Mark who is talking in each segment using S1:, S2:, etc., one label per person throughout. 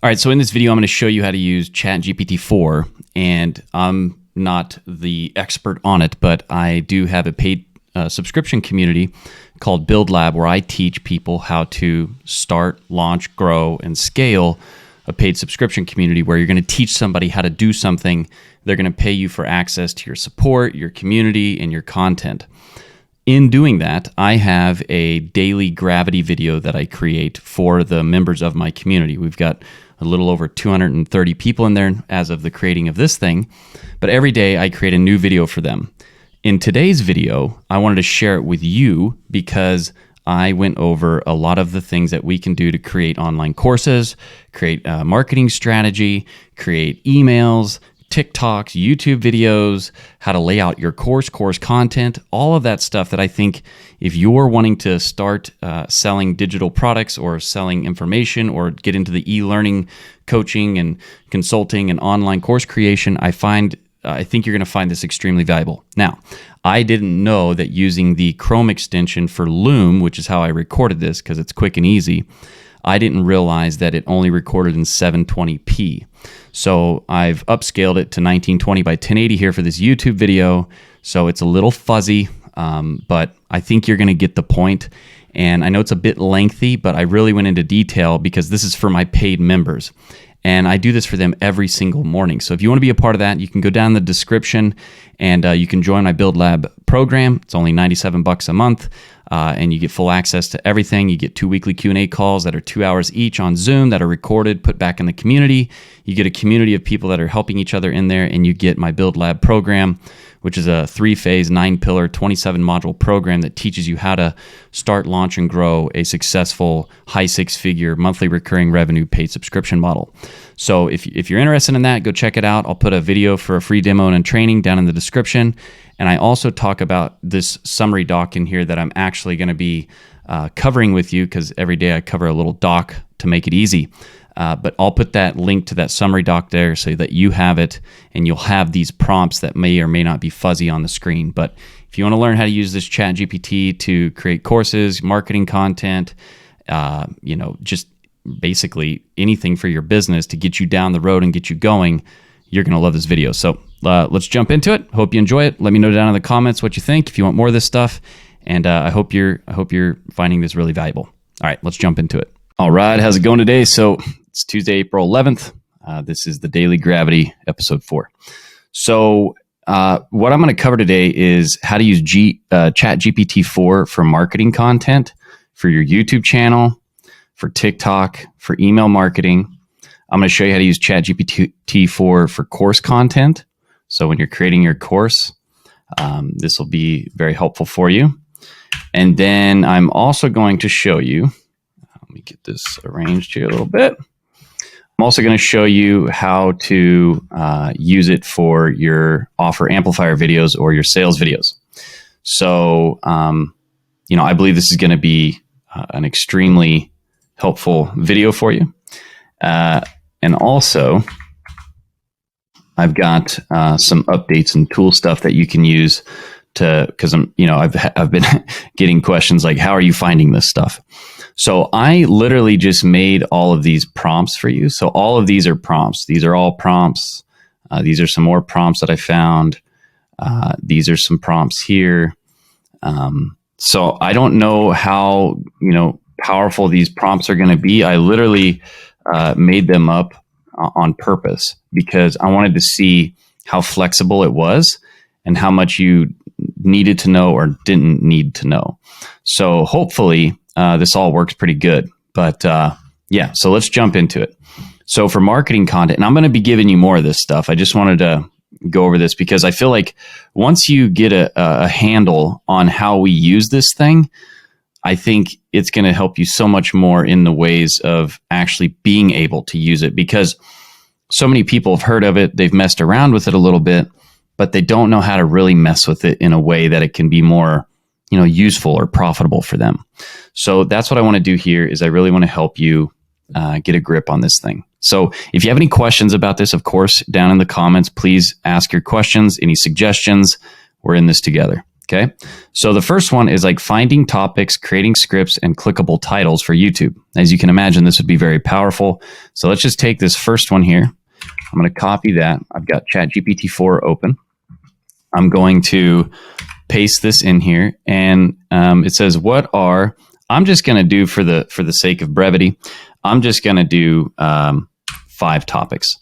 S1: All right, so in this video, I'm going to show you how to use ChatGPT 4, and I'm not the expert on it, but I do have a paid subscription community called Build Lab where I teach people how to start, launch, grow, and scale a paid subscription community where you're going to teach somebody how to do something. They're going to pay you for access to your support, your community, and your content. In doing that, I have a daily gravity video that I create for the members of my community. We've got a little over 230 people in there as of the creating of this thing, but every day I create a new video for them. In today's video, I wanted to share it with you because I went over a lot of the things that we can do to create online courses, create a marketing strategy, create emails, TikToks, YouTube videos, how to lay out your course content, all of that stuff that I think if you're wanting to start selling digital products or selling information or get into the e-learning coaching and consulting and online course creation, I think you're going to find this extremely valuable. Now, I didn't know that using the Chrome extension for Loom, which is how I recorded this because it's quick and easy, I didn't realize that it only recorded in 720p. So I've upscaled it to 1920 by 1080 here for this YouTube video. So it's a little fuzzy, but I think you're going to get the point. And I know it's a bit lengthy, but I really went into detail because this is for my paid members. And I do this for them every single morning. So if you want to be a part of that, you can go down in the description and you can join my Build Lab program. It's only $97 a month. And you get full access to everything. You get 2 weekly Q&A calls that are 2 hours each on Zoom that are recorded, put back in the community. You get a community of people that are helping each other in there, and you get my Build Lab program, which is a 3-phase, 9-pillar, 27-module program that teaches you how to start, launch, and grow a successful high six-figure monthly recurring revenue paid subscription model. So if you're interested in that, go check it out. I'll put a video for a free demo and training down in the description. And I also talk about this summary doc in here that I'm actually going to be covering with you because every day I cover a little doc to make it easy. But I'll put that link to that summary doc there so that you have it and you'll have these prompts that may or may not be fuzzy on the screen. But if you want to learn how to use this ChatGPT to create courses, marketing content, just basically anything for your business to get you down the road and get you going, you're going to love this video. So let's jump into it. Hope you enjoy it. Let me know down in the comments what you think if you want more of this stuff. And I hope you're finding this really valuable. All right, let's jump into it. All right, how's it going today? So it's Tuesday, April 11th. This is the Daily Gravity, episode 4. So what I'm going to cover today is how to use ChatGPT 4 for marketing content, for your YouTube channel, for TikTok, for email marketing. I'm going to show you how to use ChatGPT 4 for course content. So when you're creating your course, this will be very helpful for you. And then I'm also going to show you, let me get this arranged here a little bit. I'm also going to show you how to use it for your offer amplifier videos or your sales videos. So, I believe this is going to be an extremely helpful video for you. And also, I've got some updates and tool stuff that you can use because I've been getting questions like, how are you finding this stuff? So I literally just made all of these prompts for you. So all of these are prompts. These are all prompts. These are some more prompts that I found. These are some prompts here. So I don't know how, powerful these prompts are going to be. I literally made them up on purpose because I wanted to see how flexible it was and how much you needed to know or didn't need to know. So hopefully this all works pretty good. But so let's jump into it. So for marketing content, and I'm going to be giving you more of this stuff. I just wanted to go over this because I feel like once you get a handle on how we use this thing, I think it's going to help you so much more in the ways of actually being able to use it because so many people have heard of it. They've messed around with it a little bit, but they don't know how to really mess with it in a way that it can be more, useful or profitable for them. So that's what I want to do here is I really want to help you get a grip on this thing. So if you have any questions about this, of course, down in the comments, please ask your questions, any suggestions. We're in this together. Okay. So the first one is like finding topics, creating scripts, and clickable titles for YouTube. As you can imagine, this would be very powerful. So let's just take this first one here. I'm going to copy that. I've got ChatGPT 4 open. I'm going to paste this in here, and it says, I'm just going to do for the sake of brevity, I'm just going to do 5 topics.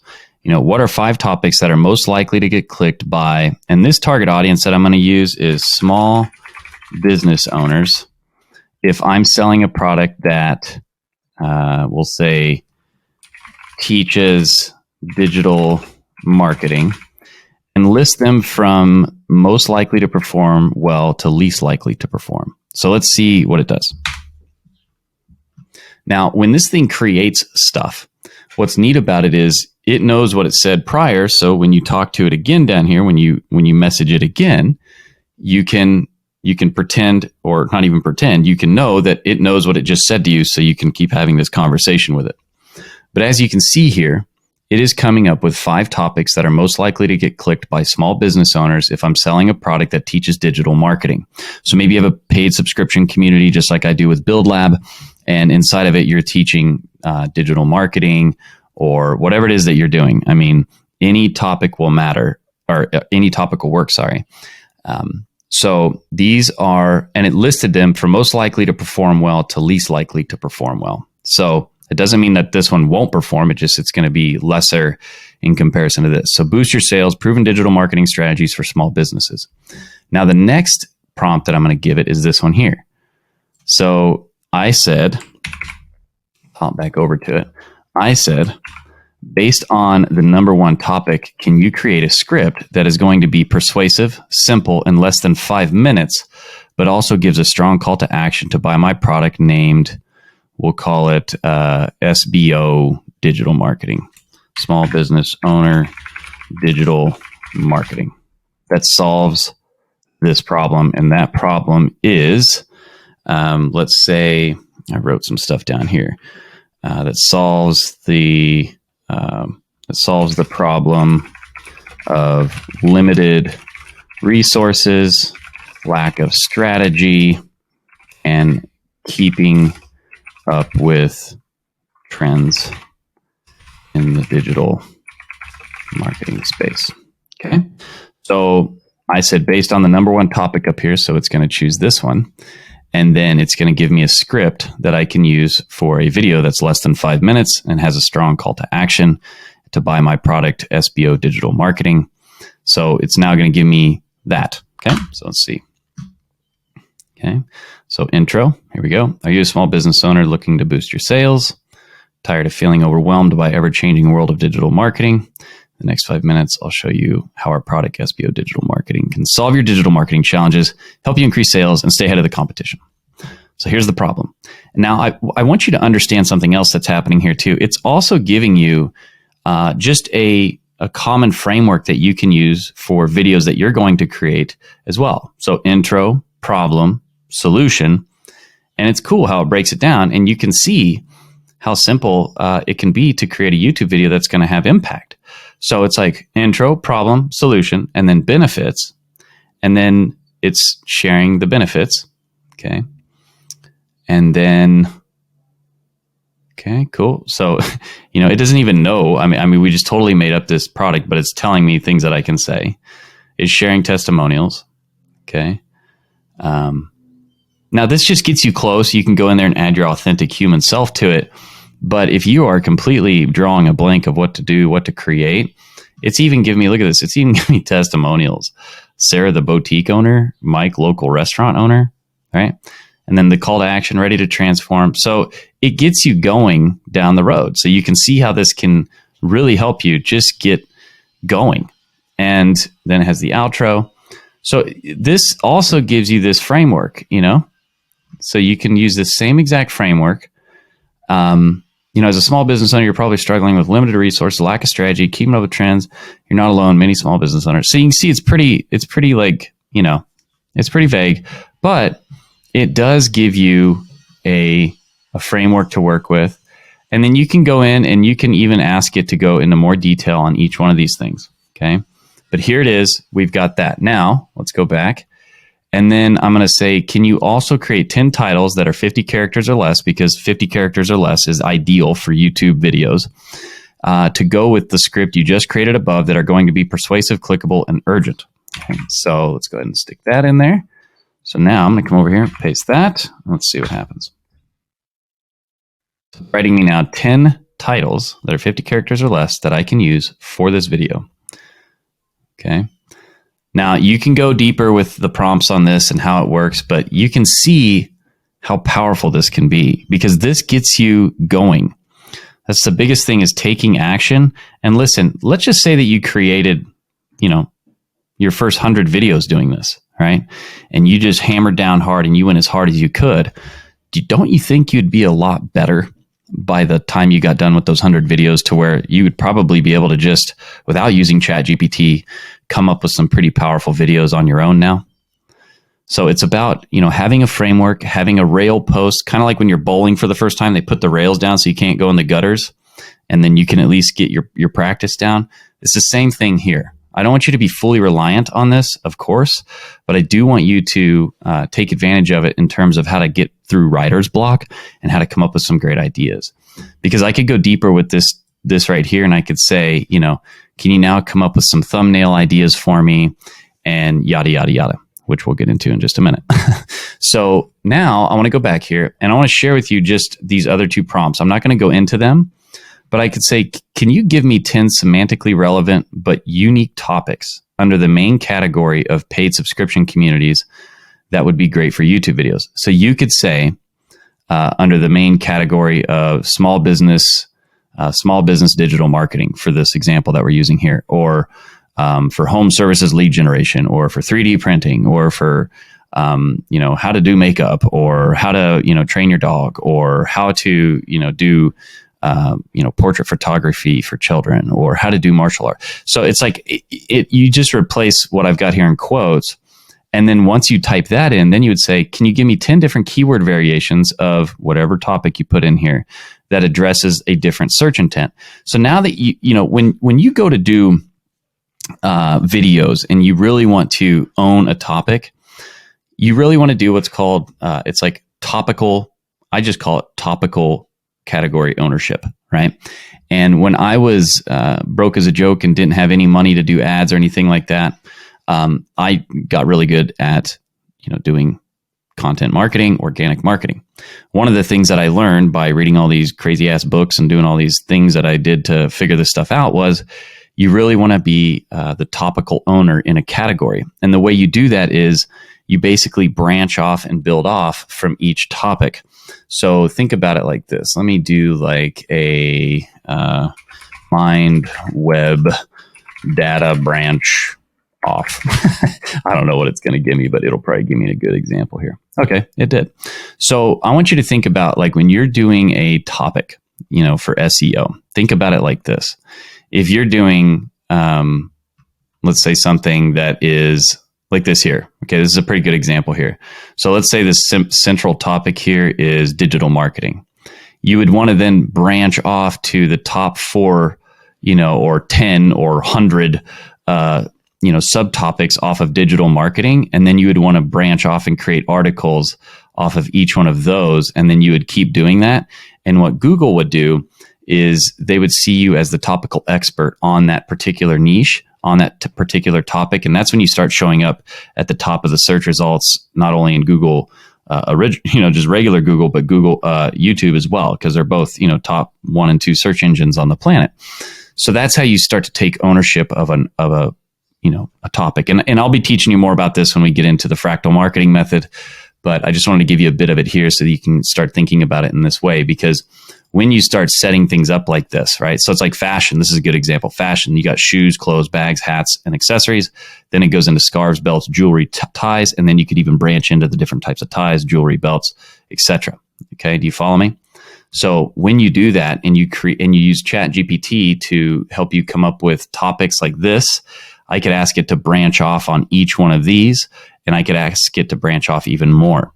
S1: What are 5 topics that are most likely to get clicked by, and this target audience that I'm going to use is small business owners. If I'm selling a product that, we'll say, teaches digital marketing, and list them from most likely to perform well to least likely to perform. So let's see what it does. Now, when this thing creates stuff, what's neat about it is it knows what it said prior. So when you talk to it again down here, when you message it again, you can pretend, or not even pretend, you can know that it knows what it just said to you, so you can keep having this conversation with it. But as you can see here, it is coming up with 5 topics that are most likely to get clicked by small business owners if I'm selling a product that teaches digital marketing. So maybe you have a paid subscription community, just like I do with Build Lab, and inside of it, you're teaching digital marketing or whatever it is that you're doing. I mean, any topic will matter, or any topic will work, sorry. So these are, and it listed them from most likely to perform well to least likely to perform well. So it doesn't mean that this one won't perform. It's going to be lesser in comparison to this. So boost your sales, proven digital marketing strategies for small businesses. Now, the next prompt that I'm going to give it is this one here. So I said, pop back over to it. I said, based on the number 1 topic, can you create a script that is going to be persuasive, simple, in less than 5 minutes, but also gives a strong call to action to buy my product named, we'll call it SBO digital marketing, small business owner digital marketing, that solves this problem. And that problem is, let's say, I wrote some stuff down here that solves the problem of limited resources, lack of strategy, and keeping up with trends in the digital marketing space. Okay. So I said, based on the number 1 topic up here, so it's going to choose this one. And then it's going to give me a script that I can use for a video that's less than 5 minutes and has a strong call to action to buy my product, SBO digital marketing. So it's now going to give me that. Okay. So let's see. Okay. So intro, here we go. Are you a small business owner looking to boost your sales? Tired of feeling overwhelmed by ever-changing world of digital marketing? The next 5 minutes, I'll show you how our product, SBO Digital Marketing, can solve your digital marketing challenges, help you increase sales, and stay ahead of the competition. So here's the problem. Now, I want you to understand something else that's happening here too. It's also giving you just a common framework that you can use for videos that you're going to create as well. So intro, problem, solution, and it's cool how it breaks it down, and you can see how simple it can be to create a YouTube video that's going to have impact. So it's like intro, problem, solution, and then benefits. And then it's sharing the benefits. Okay. And then, okay, cool. So, it doesn't even know. I mean, we just totally made up this product, but it's telling me things that I can say. It's sharing testimonials. Okay. Now this just gets you close. You can go in there and add your authentic human self to it. But if you are completely drawing a blank of what to do, what to create, it's even giving me, look at this, it's even giving me testimonials. Sarah, the boutique owner, Mike, local restaurant owner, right? And then the call to action, ready to transform. So it gets you going down the road. So you can see how this can really help you just get going. And then it has the outro. So this also gives you this framework, so you can use the same exact framework. As a small business owner, you're probably struggling with limited resources, lack of strategy, keeping up with trends. You're not alone. Many small business owners. So you can see it's pretty it's pretty vague, but it does give you a framework to work with. And then you can go in and you can even ask it to go into more detail on each one of these things. Okay. But here it is. We've got that. Now let's go back And then I'm going to say, can you also create 10 titles that are 50 characters or less, because 50 characters or less is ideal for YouTube videos, to go with the script you just created above that are going to be persuasive, clickable, and urgent. Okay, so let's go ahead and stick that in there. So now I'm going to come over here and paste that. Let's see what happens. It's writing me now 10 titles that are 50 characters or less that I can use for this video. Okay. Now you can go deeper with the prompts on this and how it works, but you can see how powerful this can be, because this gets you going. That's the biggest thing, is taking action. And listen, let's just say that you created, your first 100 videos doing this, right? And you just hammered down hard and you went as hard as you could. Don't you think you'd be a lot better by the time you got done with those 100 videos, to where you would probably be able to just, without using ChatGPT, come up with some pretty powerful videos on your own now? So it's about, having a framework, having a rail post, kind of like when you're bowling for the first time, they put the rails down so you can't go in the gutters, and then you can at least get your practice down. It's the same thing here. I don't want you to be fully reliant on this, of course, but I do want you to take advantage of it in terms of how to get through writer's block and how to come up with some great ideas. Because I could go deeper with this right here, and I could say, can you now come up with some thumbnail ideas for me, and yada, yada, yada, which we'll get into in just a minute. So now I want to go back here, and I want to share with you just these other two prompts. I'm not going to go into them, but I could say, can you give me 10 semantically relevant but unique topics under the main category of paid subscription communities that would be great for YouTube videos? So you could say, under the main category of small business digital marketing, for this example that we're using here, or for home services lead generation, or for 3D printing, or for how to do makeup, or how to train your dog, or how to do portrait photography for children, or how to do martial art. So it's like you just replace what I've got here in quotes. And then once you type that in, then you would say, can you give me 10 different keyword variations of whatever topic you put in here that addresses a different search intent? So now that when you go to do videos and you really want to own a topic, you really want to do what's called, it's like topical. I just call it topical category ownership, right? And when I was broke as a joke and didn't have any money to do ads or anything like that, I got really good at doing content marketing, organic marketing. One of the things that I learned by reading all these crazy ass books and doing all these things that I did to figure this stuff out was, you really want to be the topical owner in a category. And the way you do that is you basically branch off and build off from each topic. So think about it like this. Let me do like a mind web data branch off. I don't know what it's going to give me, but it'll probably give me a good example here. Okay, it did. So I want you to think about, like, when you're doing a topic, for SEO, think about it like this. If you're doing, let's say something that is like this here. Okay, this is a pretty good example here. So let's say this central topic here is digital marketing. You would want to then branch off to the top 4, or 10 or 100, subtopics off of digital marketing. And then you would want to branch off and create articles off of each one of those. And then you would keep doing that. And what Google would do is they would see you as the topical expert on that particular niche, on that particular topic. And that's when you start showing up at the top of the search results, not only in Google, just regular Google, but Google, YouTube as well, because they're both, top 1 and 2 search engines on the planet. So that's how you start to take ownership of a topic. And I'll be teaching you more about this when we get into the fractal marketing method, but I just wanted to give you a bit of it here so that you can start thinking about it in this way, because when you start setting things up like this, right? So it's like fashion. This is a good example. Fashion, you got shoes, clothes, bags, hats, and accessories. Then it goes into scarves, belts, jewelry, ties, and then you could even branch into the different types of ties, jewelry, belts, etc. Okay, do you follow me? So when you do that and you use ChatGPT to help you come up with topics like this, I could ask it to branch off on each one of these, and I could ask it to branch off even more.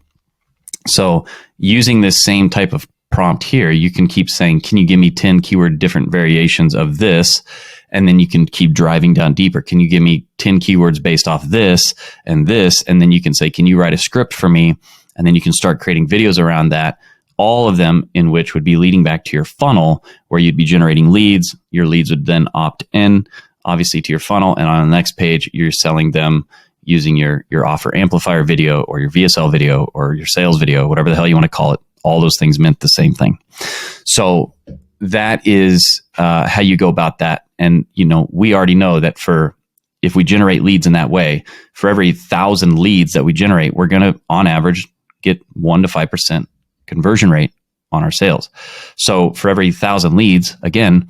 S1: So using this same type of prompt here, you can keep saying, can you give me 10 keyword different variations of this? And then you can keep driving down deeper. Can you give me 10 keywords based off this? And then you can say, can you write a script for me? And then you can start creating videos around that, all of them in which would be leading back to your funnel where you'd be generating leads. Your leads would then opt in, obviously, to your funnel. And on the next page, you're selling them using your offer amplifier video or your VSL video or your sales video, whatever the hell you want to call it. All those things meant the same thing. So that is how you go about that. And, we already know that if we generate leads in that way, for every 1,000 leads that we generate, we're going to, on average, get 1 to 5% conversion rate on our sales. So for every 1,000 leads, again,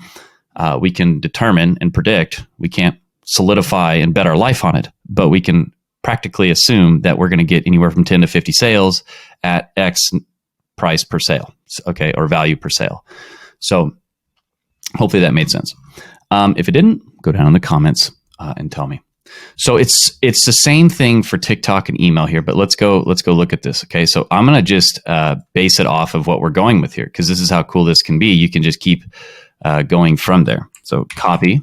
S1: we can determine and predict. We can't solidify and bet our life on it, but we can practically assume that we're going to get anywhere from 10 to 50 sales at X price per sale, okay, or value per sale. So hopefully that made sense. If it didn't, go down in the comments and tell me. So it's the same thing for TikTok and email here, but let's go look at this. Okay, so I'm gonna just base it off of what we're going with here, because this is how cool this can be. You can just keep going from there. So copy.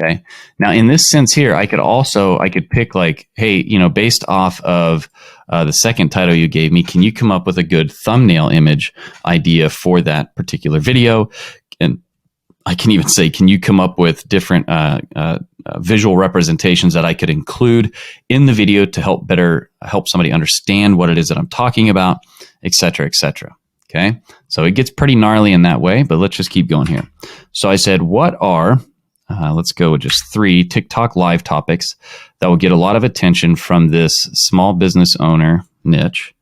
S1: Okay. Now in this sense here, I could pick like, hey, based off of the second title you gave me, can you come up with a good thumbnail image idea for that particular video? And I can even say, can you come up with different visual representations that I could include in the video to help somebody understand what it is that I'm talking about, et cetera, et cetera. Okay. So it gets pretty gnarly in that way, but let's just keep going here. So I said, what are, let's go with just 3 TikTok live topics that will get a lot of attention from this small business owner niche,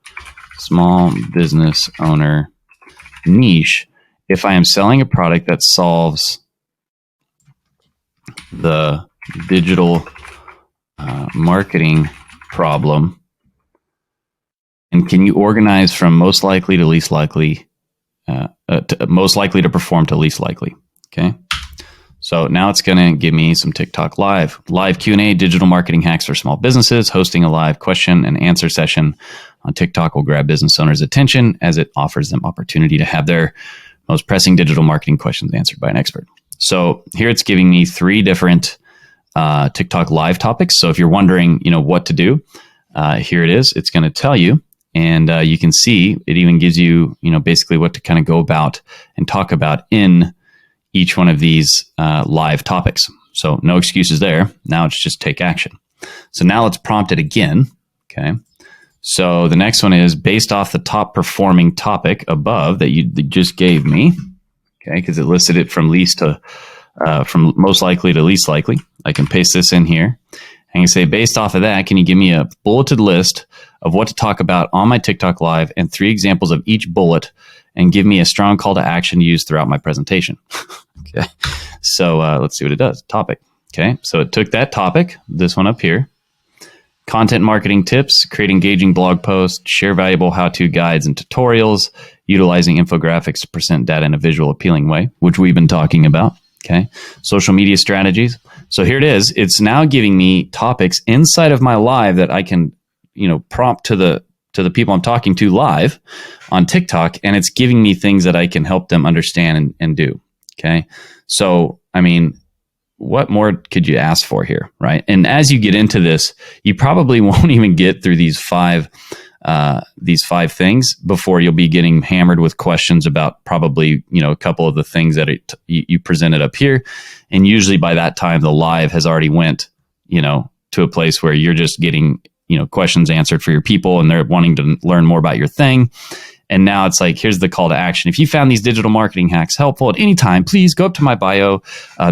S1: small business owner niche, if I am selling a product that solves the digital marketing problem. And can you organize from most likely to least likely, most likely to perform to least likely? Okay. So now it's going to give me some TikTok live Q&A, digital marketing hacks for small businesses. Hosting a live question and answer session on TikTok will grab business owners' attention as it offers them opportunity to have their most pressing digital marketing questions answered by an expert. So here it's giving me 3 different TikTok live topics. So if you're wondering, what to do, here it is. It's going to tell you, and you can see it even gives you, basically what to kind of go about and talk about in each one of these live topics. So no excuses there. Now it's just take action. So now let's prompt it again. Okay. So the next one is based off the top performing topic above that you just gave me. Okay. Because it listed it from least to, from most likely to least likely. I can paste this in here and you say, based off of that, can you give me a bulleted list of what to talk about on my TikTok live and 3 examples of each bullet and give me a strong call to action to use throughout my presentation. Okay. So let's see what it does. Topic. Okay. So it took that topic, this one up here. Content marketing tips, create engaging blog posts, share valuable how-to guides and tutorials, utilizing infographics to present data in a visual appealing way, which we've been talking about. Okay. Social media strategies. So here it is. It's now giving me topics inside of my live that I can, prompt to the people I'm talking to live on TikTok. And it's giving me things that I can help them understand and do. Okay. So, what more could you ask for here, right? And as you get into this, you probably won't even get through these five things before you'll be getting hammered with questions about probably, a couple of the things that you presented up here. And usually by that time, the live has already went, to a place where you're just getting, questions answered for your people and they're wanting to learn more about your thing. And now it's like, here's the call to action. If you found these digital marketing hacks helpful at any time, please go up to my bio.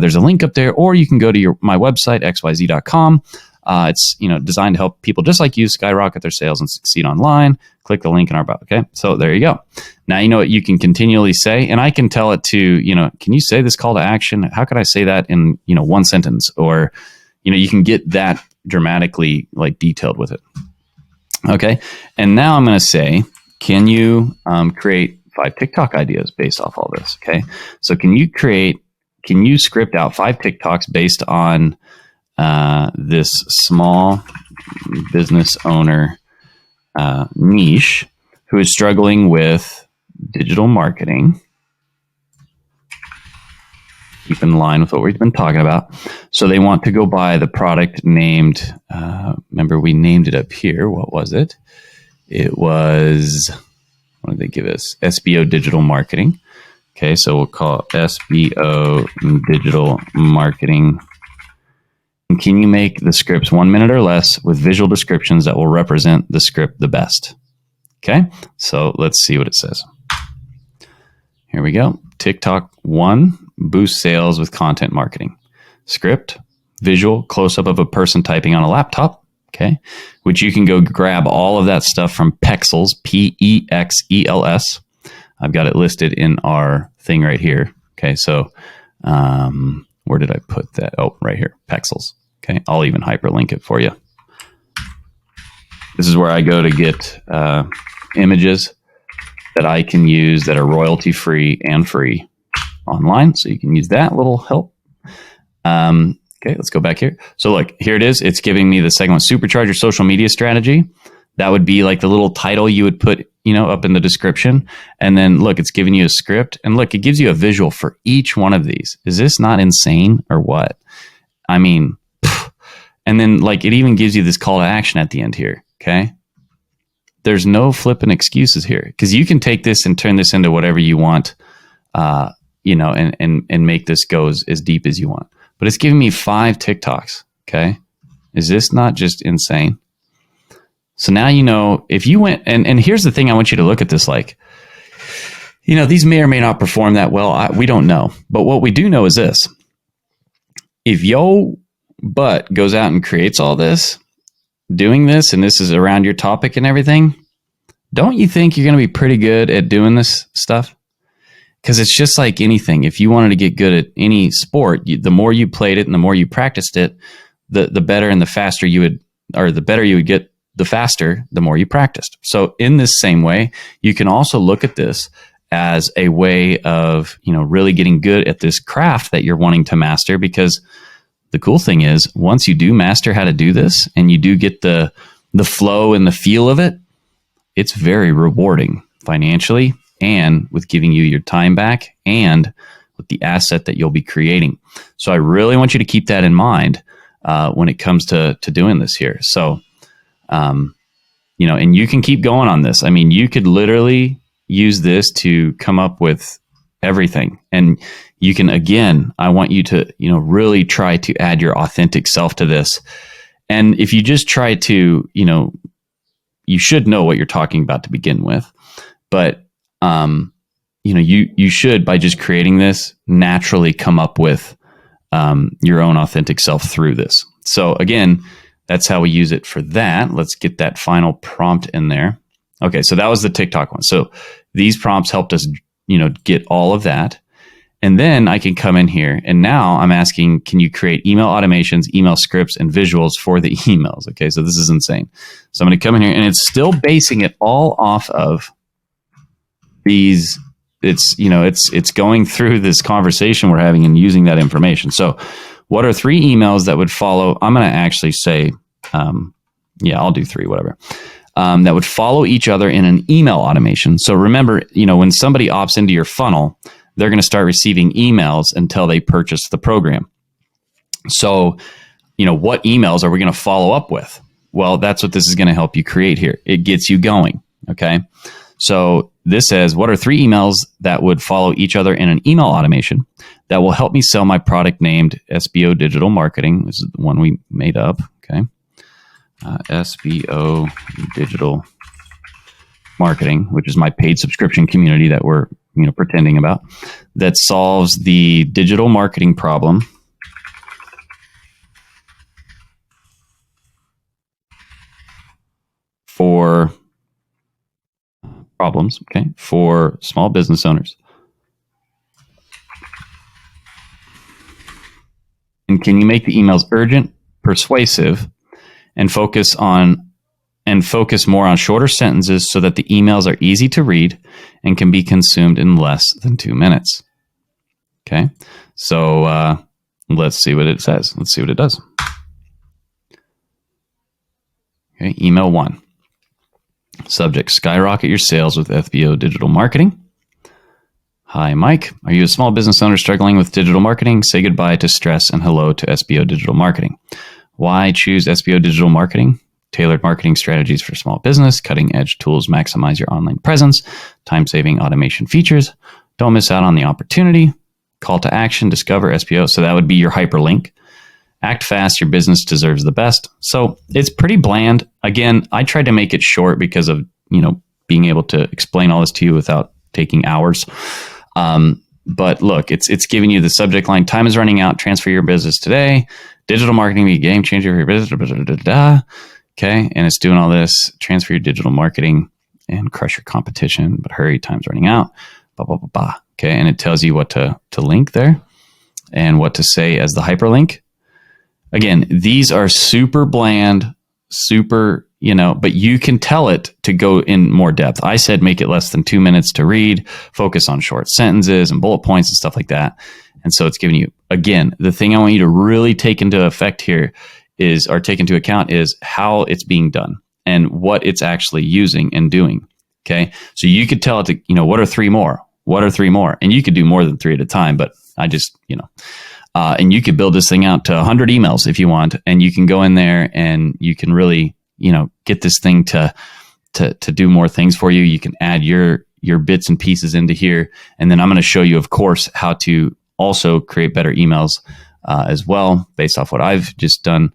S1: There's a link up there, or you can go to my website, xyz.com. It's designed to help people just like you skyrocket their sales and succeed online. Click the link in our bio. Okay, so there you go. Now you know what you can continually say, and I can tell it to can you say this call to action? How could I say that in 1 sentence? Or you can get that dramatically detailed with it. Okay, and now I'm going to say, can you create 5 TikTok ideas based off all this? Okay. So can you script out 5 TikToks based on this small business owner niche who is struggling with digital marketing keep in line with what we've been talking about. So they want to go buy the product named, remember we named it up here. What was it? It was, what did they give us? SBO Digital Marketing. Okay, so we'll call it SBO Digital Marketing. And can you make the scripts 1 minute or less with visual descriptions that will represent the script the best? Okay, so let's see what it says. Here we go. TikTok 1, boost sales with content marketing. Script, visual, close-up of a person typing on a laptop, okay, which you can go grab all of that stuff from Pexels, P-E-X-E-L-S. I've got it listed in our thing right here. Okay, so where did I put that? Oh, right here, Pexels. Okay, I'll even hyperlink it for you. This is where I go to get images that I can use that are royalty-free and free online. So you can use that little help. Okay, let's go back here. So look, here it is. It's giving me the second one, supercharge your social media strategy. That would be like the little title you would put, up in the description. And then look, it's giving you a script. And look, it gives you a visual for each one of these. Is this not insane or what? I mean, and then like it even gives you this call to action at the end here. Okay. There's no flipping excuses here because you can take this and turn this into whatever you want, and make this go as deep as you want. But it's giving me 5 TikToks. Okay. Is this not just insane? So now, if you went, and here's the thing I want you to look at this like, these may or may not perform that well. We don't know. But what we do know is this. If yo butt goes out and creates all this, doing this, and this is around your topic and everything, don't you think you're going to be pretty good at doing this stuff? Because it's just like anything. If you wanted to get good at any sport, the more you played it and the more you practiced it, the better and the faster you would, or the better you would get, the faster, the more you practiced. So in this same way, you can also look at this as a way of, really getting good at this craft that you're wanting to master. Because the cool thing is, once you do master how to do this and you do get the flow and the feel of it, it's very rewarding financially and with giving you your time back and with the asset that you'll be creating. So I really want you to keep that in mind when it comes to doing this here. So, and you can keep going on this. I mean, you could literally use this to come up with everything. And you can, again, I want you to, really try to add your authentic self to this. And if you just try to, you should know what you're talking about to begin with. But, you should, by just creating this, naturally come up with your own authentic self through this. So again, that's how we use it for that. Let's get that final prompt in there. Okay, so that was the TikTok one. So these prompts helped us, get all of that. And then I can come in here and now I'm asking, can you create email automations, email scripts, and visuals for the emails? Okay, so this is insane. So I'm going to come in here and it's still basing it all off of these. It's going through this conversation we're having and using that information. So what are 3 emails that would follow? I'm going to actually say, I'll do 3, whatever. That would follow each other in an email automation. So remember, when somebody opts into your funnel, they're going to start receiving emails until they purchase the program. So, what emails are we going to follow up with? Well, that's what this is going to help you create here. It gets you going. Okay. So this says, what are 3 emails that would follow each other in an email automation that will help me sell my product named SBO Digital Marketing? This is the one we made up. Okay. SBO Digital Marketing, which is my paid subscription community that we're pretending about, that solves the digital marketing problem for small business owners. And can you make the emails urgent, persuasive, and focus more on shorter sentences so that the emails are easy to read and can be consumed in less than 2 minutes? Okay, so let's see what it says. Let's see what it does. Okay, email 1. Subject, skyrocket your sales with FBO Digital Marketing. Hi, Mike. Are you a small business owner struggling with digital marketing? Say goodbye to stress and hello to SBO digital marketing. Why choose SBO digital marketing? Tailored marketing strategies for small business, cutting edge tools maximize your online presence, time saving automation features. Don't miss out on the opportunity. Call to action, discover SBO. So that would be your hyperlink. Act fast, your business deserves the best. So it's pretty bland. Again, I tried to make it short because of, being able to explain all this to you without taking hours. But look, it's giving you the subject line. Time is running out. Transfer your business today. Digital marketing be a game changer for your business. Okay. And it's doing all this. Transfer your digital marketing and crush your competition. But hurry, time's running out. Blah, blah, blah, blah. Okay. And it tells you what to link there and what to say as the hyperlink. Again, these are super bland, super, but you can tell it to go in more depth. I said make it less than 2 minutes to read, focus on short sentences and bullet points and stuff like that. And so it's giving you, again, the thing I want you to really take into account is how it's being done and what it's actually using and doing. Okay. So you could tell it to, what are three more? What are three more? And you could do more than three at a time, but I just, and you could build this thing out to 100 emails if you want, and you can go in there and you can really, get this thing to do more things for you. You can add your bits and pieces into here. And then I'm going to show you, of course, how to also create better emails as well, based off what I've just done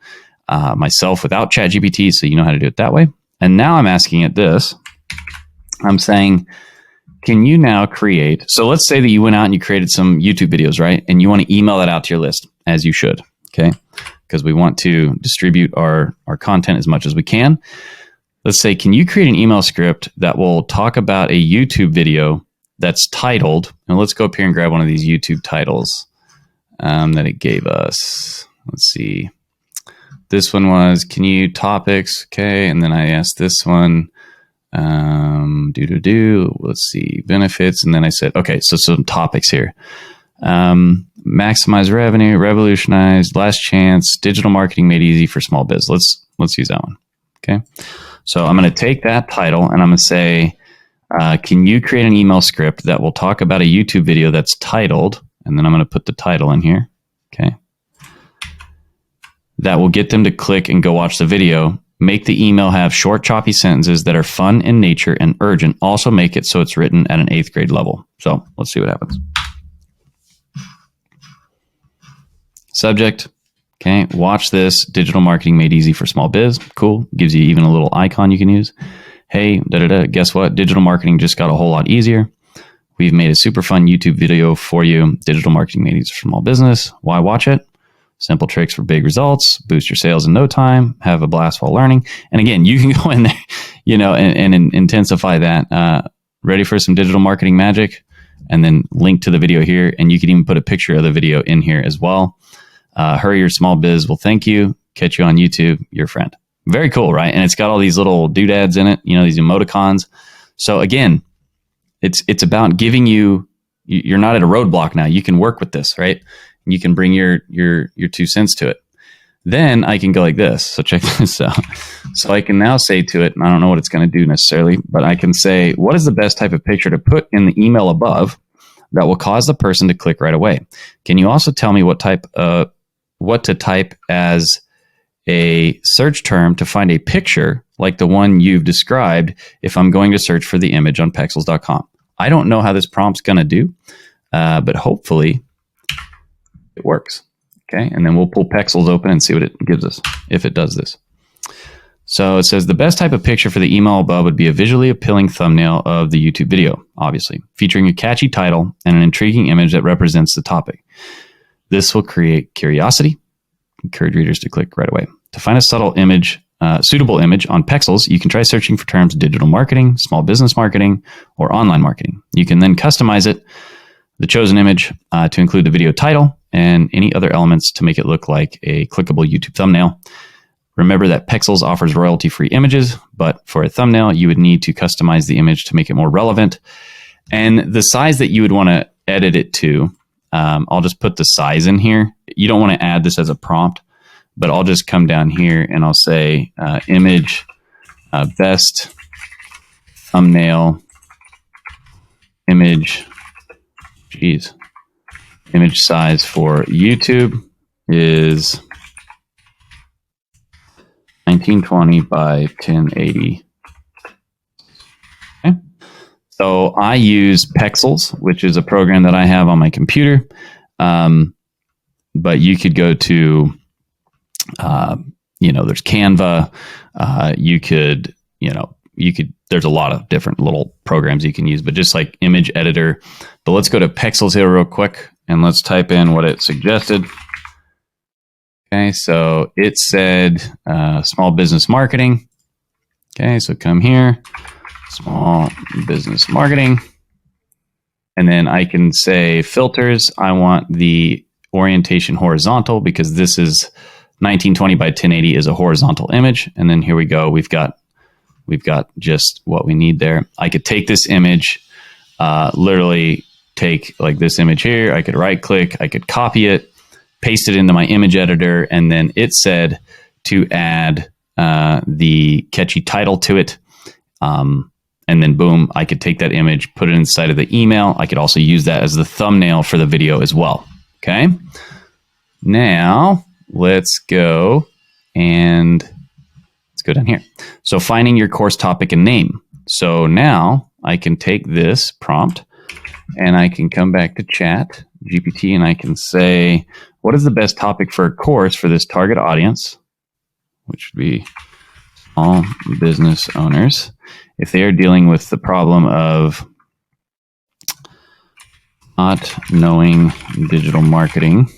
S1: myself without ChatGPT. So you know how to do it that way. And now I'm asking it this. I'm saying, can you now create, so let's say that you went out and you created some YouTube videos, right? And you want to email that out to your list, as you should, okay? Because we want to distribute our content as much as we can. Let's say, can you create an email script that will talk about a YouTube video that's titled, and let's go up here and grab one of these YouTube titles that it gave us. Let's see. This one was, can you topics, okay? And then I asked this one, let's see, benefits. And then I said, okay, so some topics here. Maximize revenue, revolutionize, last chance, digital marketing made easy for small biz. Let's use that one. Okay. So I'm going to take that title and I'm going to say, can you create an email script that will talk about a YouTube video that's titled, and then I'm going to put the title in here. Okay. That will get them to click and go watch the video. Make the email have short, choppy sentences that are fun in nature and urgent. Also make it so it's written at an 8th grade level. So let's see what happens. Subject. Okay. Watch this. Digital marketing made easy for small biz. Cool. Gives you even a little icon you can use. Hey, guess what? Digital marketing just got a whole lot easier. We've made a super fun YouTube video for you. Digital marketing made easy for small business. Why watch it? Simple tricks for big results. Boost your sales in no time. Have a blast while learning. And again, you can go in there, and intensify that. Ready for some digital marketing magic? And then link to the video here. And you can even put a picture of the video in here as well. Hurry, your small biz will thank you. Catch you on YouTube, your friend. Very cool, right? And it's got all these little doodads in it, these emoticons. So again, it's about giving you're not at a roadblock now. You can work with this, right? You can bring your 2 cents to it. Then I can go like this. So check this out. So I can now say to it, and I don't know what it's going to do necessarily, but I can say, what is the best type of picture to put in the email above that will cause the person to click right away? Can you also tell me what to type as a search term to find a picture like the one you've described if I'm going to search for the image on Pexels.com? I don't know how this prompt's going to do, but hopefully it works. Okay. And then we'll pull Pexels open and see what it gives us if it does this. So it says the best type of picture for the email above would be a visually appealing thumbnail of the YouTube video, obviously, featuring a catchy title and an intriguing image that represents the topic. This will create curiosity, encourage readers to click right away. To find a suitable image on Pexels, you can try searching for terms digital marketing, small business marketing, or online marketing. You can then customize it, the chosen image, to include the video title and any other elements to make it look like a clickable YouTube thumbnail. Remember that Pexels offers royalty-free images, but for a thumbnail, you would need to customize the image to make it more relevant. And the size that you would want to edit it to, I'll just put the size in here. You don't want to add this as a prompt, but I'll just come down here and I'll say image best thumbnail image geez. Image size for YouTube is 1920 by 1080. Okay. So I use Pexels, which is a program that I have on my computer. But you could go to, there's Canva. There's a lot of different little programs you can use, but just like image editor. But let's go to Pexels here real quick and let's type in what it suggested. Okay, so it said small business marketing. Okay, so come here, small business marketing. And then I can say filters. I want the orientation horizontal because this is 1920 by 1080 is a horizontal image. And then here we go. We've got just what we need there. I could take this image, literally take like this image here. I could right click, I could copy it, paste it into my image editor, and then it said to add the catchy title to it. And then boom, I could take that image, put it inside of the email. I could also use that as the thumbnail for the video as well. Okay. Now let's go and let's go down here. So finding your course topic and name. So now I can take this prompt and I can come back to ChatGPT and I can say, what is the best topic for a course for this target audience, which would be small business owners, if they are dealing with the problem of not knowing digital marketing.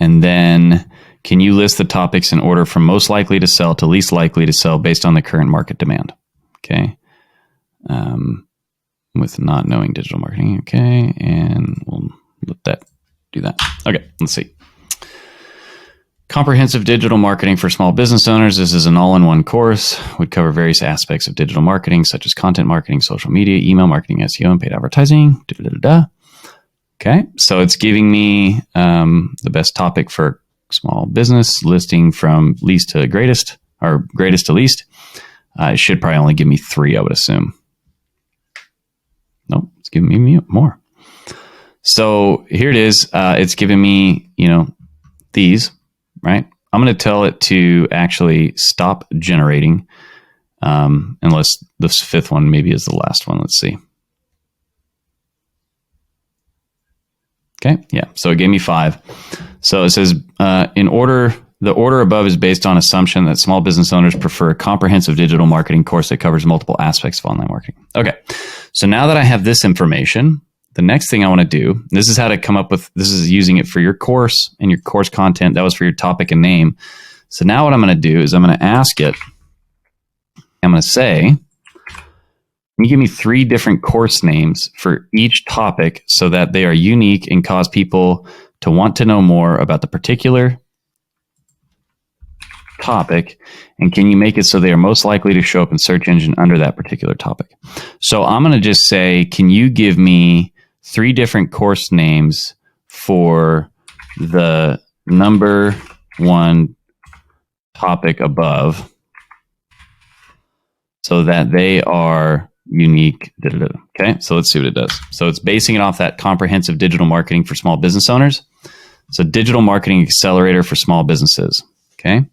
S1: And then can you list the topics in order from most likely to sell to least likely to sell based on the current market demand? Okay. With not knowing digital marketing. Okay. And we'll let that do that. Okay. Let's see. Comprehensive digital marketing for small business owners. This is an all-in-one course. Would cover various aspects of digital marketing, such as content marketing, social media, email marketing, SEO, and paid advertising. Okay, so it's giving me the best topic for small business, listing from least to greatest, or greatest to least. It should probably only give me 3, I would assume. Nope, it's giving me more. So here it is. It's giving me, these. Right? I'm going to tell it to actually stop generating, unless this 5th one maybe is the last one. Let's see. Okay. Yeah. So it gave me 5. So it says, the order above is based on assumption that small business owners prefer a comprehensive digital marketing course that covers multiple aspects of online marketing. Okay. So now that I have this information, the next thing I want to do, this is how to come up with, this is using it for your course and your course content. That was for your topic and name. So now what I'm going to do is I'm going to ask it, I'm going to say, can you give me 3 different course names for each topic so that they are unique and cause people to want to know more about the particular topic? And can you make it so they are most likely to show up in search engine under that particular topic? So I'm going to just say, can you give me 3 different course names for the number 1 topic above so that they are unique. Okay, so let's see what it does. So it's basing it off that comprehensive digital marketing for small business owners. So digital marketing accelerator for small businesses. Okay,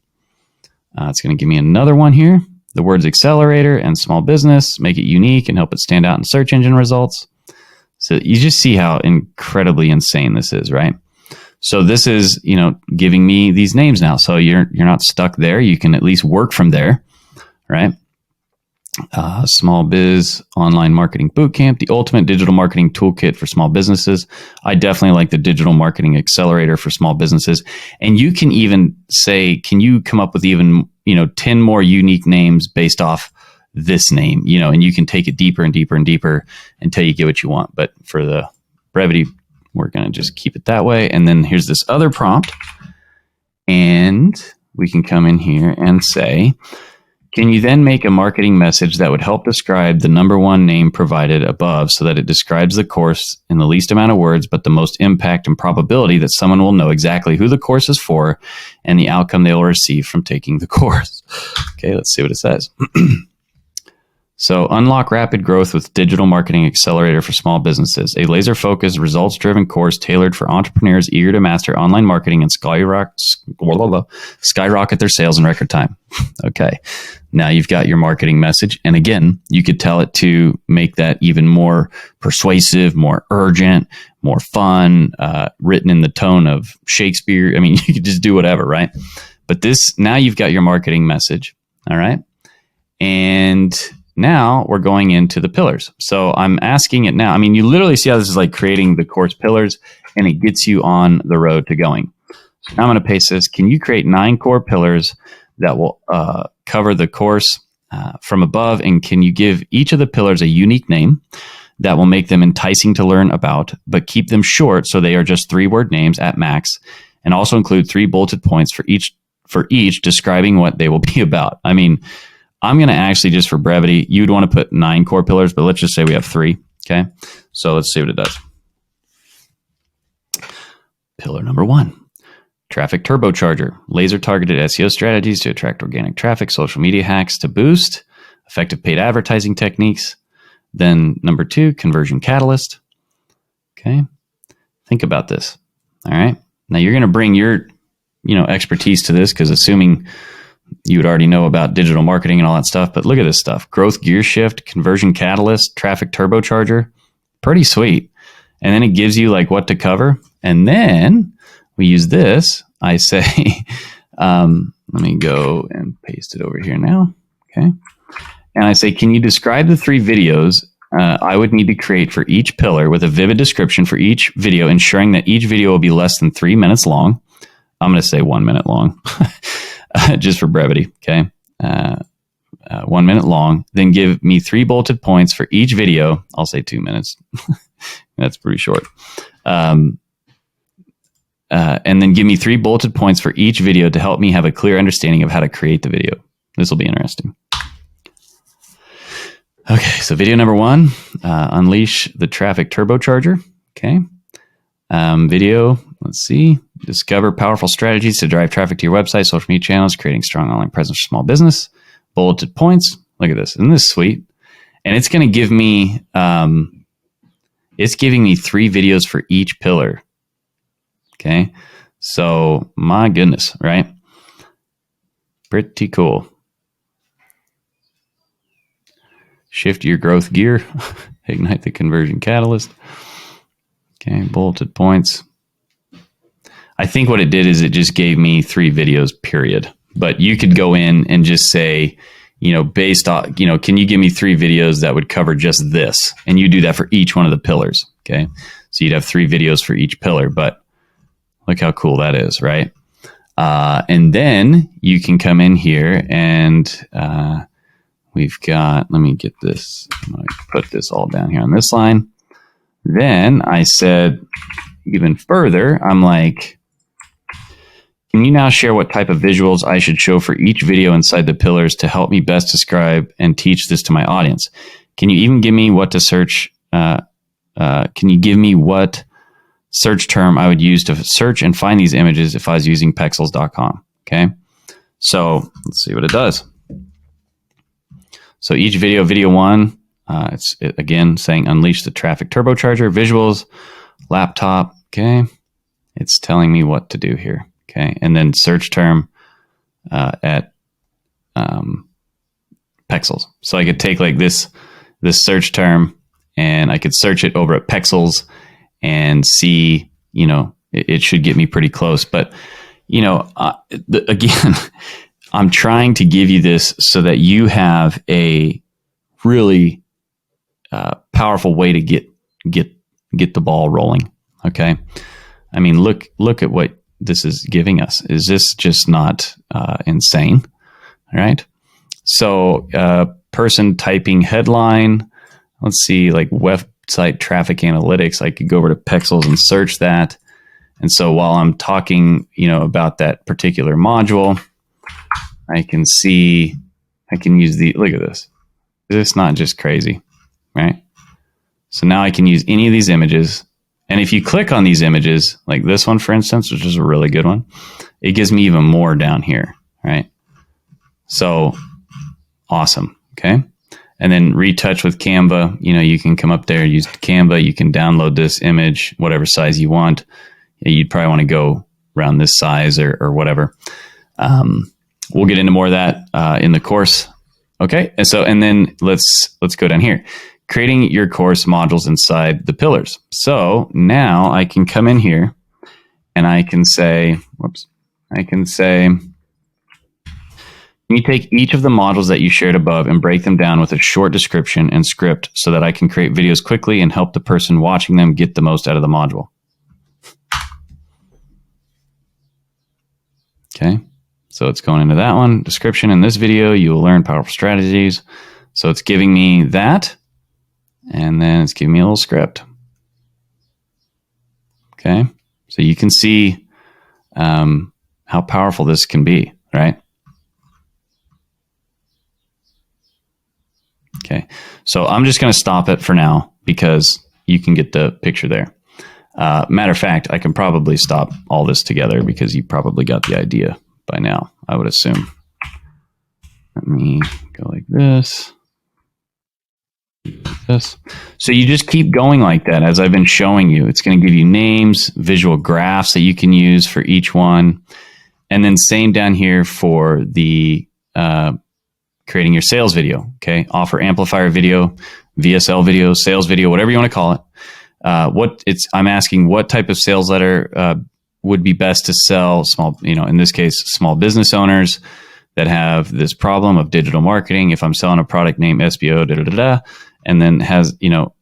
S1: it's going to give me another one here. The words accelerator and small business, make it unique and help it stand out in search engine results. So you just see how incredibly insane this is, right? So this is, giving me these names now. So you're not stuck there. You can at least work from there, right? Small Biz Online Marketing Bootcamp, the ultimate digital marketing toolkit for small businesses. I definitely like the digital marketing accelerator for small businesses. And you can even say, can you come up with even, 10 more unique names based off this name, and you can take it deeper and deeper and deeper until you get what you want. But for the brevity, we're going to just keep it that way. And then here's this other prompt. And we can come in here and say, can you then make a marketing message that would help describe the number 1 name provided above so that it describes the course in the least amount of words, but the most impact and probability that someone will know exactly who the course is for and the outcome they will receive from taking the course? Okay, let's see what it says. So unlock rapid growth with Digital Marketing Accelerator for Small Businesses, a laser-focused, results-driven course tailored for entrepreneurs eager to master online marketing and skyrocket their sales in record time. Okay, now you've got your marketing message. And again, you could tell it to make that even more persuasive, more urgent, more fun, written in the tone of Shakespeare. I mean, you could just do whatever, right? But now you've got your marketing message, all right? And now we're going into the pillars. So I'm asking it now. I mean, you literally see how this is like creating the course pillars, and it gets you on the road to going. So now I'm going to paste this. Can you create 9 core pillars that will cover the course from above? And can you give each of the pillars a unique name that will make them enticing to learn about, but keep them short so they are just 3-word names at max, and also include 3 bulleted points for each describing what they will be about? I mean, I'm going to actually, just for brevity, you'd want to put 9 core pillars, but let's just say we have 3. Okay. So let's see what it does. Pillar number 1, traffic turbocharger, laser targeted SEO strategies to attract organic traffic, social media hacks to boost, effective paid advertising techniques. Then number 2, conversion catalyst. Okay. Think about this. All right. Now you're going to bring your, expertise to this, because assuming you would already know about digital marketing and all that stuff, but look at this stuff. Growth gear shift, conversion catalyst, traffic turbocharger. Pretty sweet. And then it gives you like what to cover. And then we use this. I say, let me go and paste it over here now. Okay. And I say, can you describe the 3 videos I would need to create for each pillar with a vivid description for each video, ensuring that each video will be less than 3 minutes long. I'm going to say 1 minute long. Just for brevity, okay? 1 minute long. Then give me 3 bulleted points for each video. I'll say 2 minutes. That's pretty short. And then give me 3 bulleted points for each video to help me have a clear understanding of how to create the video. This will be interesting. Okay, so video number 1, unleash the traffic turbocharger. Okay. Video, let's see. Discover powerful strategies to drive traffic to your website, social media channels, creating strong online presence for small business. Bulleted points. Look at this. Isn't this sweet? And it's going to give me, it's giving me 3 videos for each pillar. Okay. So my goodness, right? Pretty cool. Shift your growth gear. Ignite the conversion catalyst. Okay. Bulleted points. I think what it did is it just gave me 3 videos, period. But you could go in and just say, based on, can you give me 3 videos that would cover just this? And you do that for each one of the pillars. Okay. So you'd have 3 videos for each pillar, but look how cool that is, right? And then you can come in here and we've got, let me get this, I'm going to put this all down here on this line. Then I said even further, I'm like, can you now share what type of visuals I should show for each video inside the pillars to help me best describe and teach this to my audience? Can you even give me what to search? Can you give me what search term I would use to search and find these images if I was using pexels.com? Okay. So let's see what it does. So each video 1, it's again saying unleash the traffic turbocharger, visuals, laptop. Okay. It's telling me what to do here. Okay. And then search term at Pexels. So I could take like this search term and I could search it over at Pexels and see, it should get me pretty close. But, again, I'm trying to give you this so that you have a really powerful way to get the ball rolling. Okay. I mean, look at what this is giving us. Is this just not insane? All right. So person typing headline, let's see, like website traffic analytics. I could go over to Pexels and search that. And so while I'm talking, about that particular module, I can see, I can use look at this. It's not just crazy, right? So now I can use any of these images. And if you click on these images, like this one, for instance, which is a really good one, it gives me even more down here, right? So awesome. Okay. And then retouch with Canva. You can come up there, use Canva. You can download this image, whatever size you want. You'd probably want to go around this size or whatever. We'll get into more of that in the course. Okay. And then let's go down here. Creating your course modules inside the pillars. So now I can come in here and I can say, can you take each of the modules that you shared above and break them down with a short description and script so that I can create videos quickly and help the person watching them get the most out of the module? Okay, so it's going into that one. Description: in this video, you will learn powerful strategies. So it's giving me that, and then it's giving me a little script. Okay, so you can see how powerful this can be, right? Okay, so I'm just going to stop it for now because you can get the picture there. Matter of fact, I can probably stop all this together because you probably got the idea by now, I would assume. Let me go like this. So you just keep going like that as I've been showing you. It's going to give you names, visual graphs that you can use for each one. And then same down here for the creating your sales video. Okay, offer amplifier video, VSL video, sales video, whatever you want to call it. I'm asking what type of sales letter would be best to sell small, in this case, small business owners that have this problem of digital marketing. If I'm selling a product named SBO, and then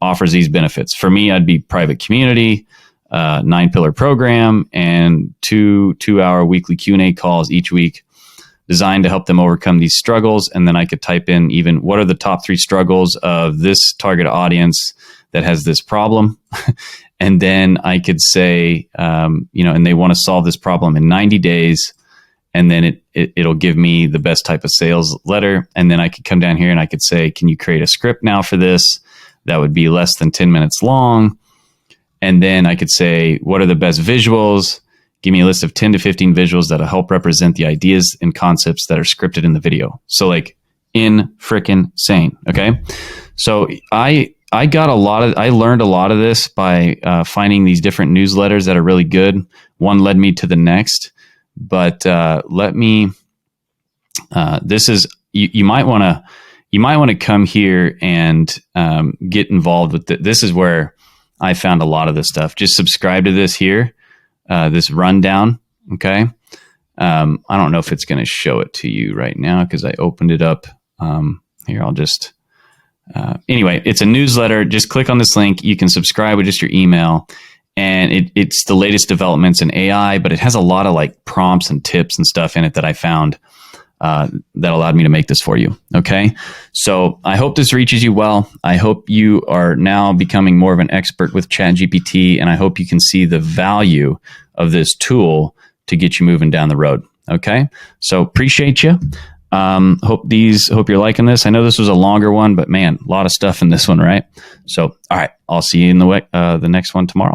S1: offers these benefits. For me, I'd be private community, 9-pillar program, and 2-hour weekly Q&A calls each week, designed to help them overcome these struggles. And then I could type in even what are the top 3 struggles of this target audience that has this problem. And then I could say, and they want to solve this problem in 90 days. And then it'll give me the best type of sales letter. And then I could come down here and I could say, can you create a script now for this? That would be less than 10 minutes long. And then I could say, what are the best visuals? Give me a list of 10 to 15 visuals that'll help represent the ideas and concepts that are scripted in the video. So like frickin' sane. Okay. So I learned a lot of this by finding these different newsletters that are really good. One led me to the next, but this is, you might want to come here and get involved with it. This is where I found a lot of this stuff. Just subscribe to this here. This rundown. Okay. I don't know if it's going to show it to you right now because I opened it up. Here, I'll just, anyway, it's a newsletter. Just click on this link. You can subscribe with just your email, and it's the latest developments in AI, but it has a lot of like prompts and tips and stuff in it that I found, that allowed me to make this for you. Okay. So I hope this reaches you well. I hope you are now becoming more of an expert with ChatGPT, and I hope you can see the value of this tool to get you moving down the road. Okay. So appreciate you. Hope you're liking this. I know this was a longer one, but man, a lot of stuff in this one, right? So, all right, I'll see you in the next one tomorrow.